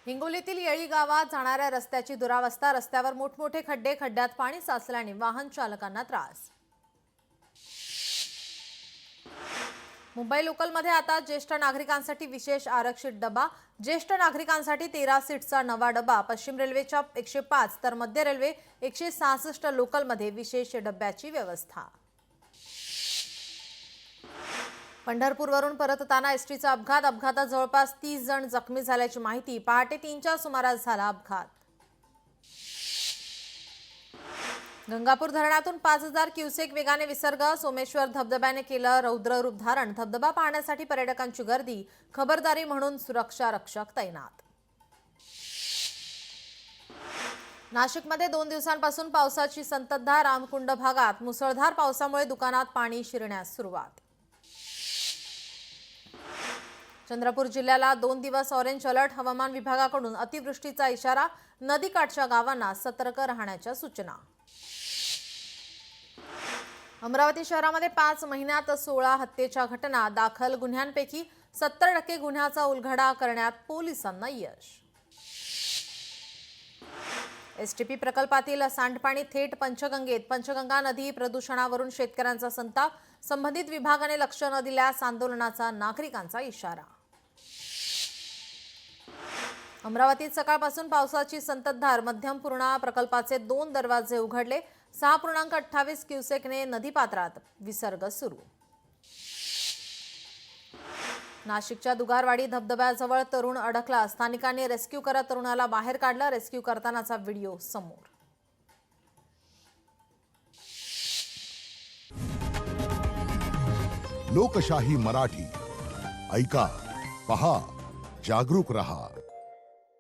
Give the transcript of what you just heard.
हिंगोलीतील येळी गावात जाणाऱ्या रस्त्याची दुरावस्था, रस्त्यावर मोठमोठे खड्डे, खड्ड्यात पाणी साचल्याने वाहन चालकांना त्रास। मुंबई लोकलमध्ये आता ज्येष्ठ नागरिकांसाठी विशेष आरक्षित डबा। ज्येष्ठ नागरिकांसाठी 13 सीटचा नवा डबा। पश्चिम रेल्वेच्या 105 तर मध्य रेल्वे 166 लोकलमध्ये विशेष डब्याची व्यवस्था। पंढरपूरवरून परतताना एसटीचा अपघात। अपघातात जवळपास 30 जण जखमी झाल्याची माहिती। पहाटे 3च्या सुमारास झाला अपघात। गंगापूर धरणातून 5000 क्युसेक वेगाने विसर्ग। सोमेश्वर धबधब्याने केलं रौद्र रूप धारण। धबधबा पाहण्यासाठी पर्यटकांची गर्दी। खबरदारी म्हणून सुरक्षा रक्षक तैनात। नाशिकमध्ये 2 दिवसांपासून पावसाची संततधार। रामकुंड भागात मुसळधार पावसामुळे दुकानात पाणी शिरण्यास सुरुवात। चंद्रपूर जिल्ह्याला 2 दिवस ऑरेंज अलर्ट। हवामान विभागाकडून अतिवृष्टीचा इशारा। नदीकाठच्या गावांना सतर्क राहण्याच्या सूचना। अमरावती शहरामध्ये 5 महिन्यात 16 हत्येच्या घटना दाखल। गुन्ह्यांपैकी 70% गुन्ह्याचा उलगडा करण्यात पोलिसांना यश। एसटीपी प्रकल्पातील सांडपाणी थेट पंचगंगेत। पंचगंगा नदी प्रदूषणावरून शेतकऱ्यांचा संताप। संबंधित विभागाने लक्ष न दिल्यास आंदोलनाचा नागरिकांचा इशारा। अमरावतीत सकाळपासून पावसाची संततधार। मध्यम पूर्णा प्रकल्पाचे 2 दरवाजे उघडले। 6.28 क्युसेकने नदीपात्रात विसर्ग सुरू। नाशिकच्या दुगारवाडी धबधब्याजवळ तरुण अडकला। स्थानिकांनी रेस्क्यू करत तरुणाला बाहेर काढलं। रेस्क्यू करतानाचा व्हिडिओ समोर। लोकशाही मराठी ऐका, पहा, जागरूक रहा।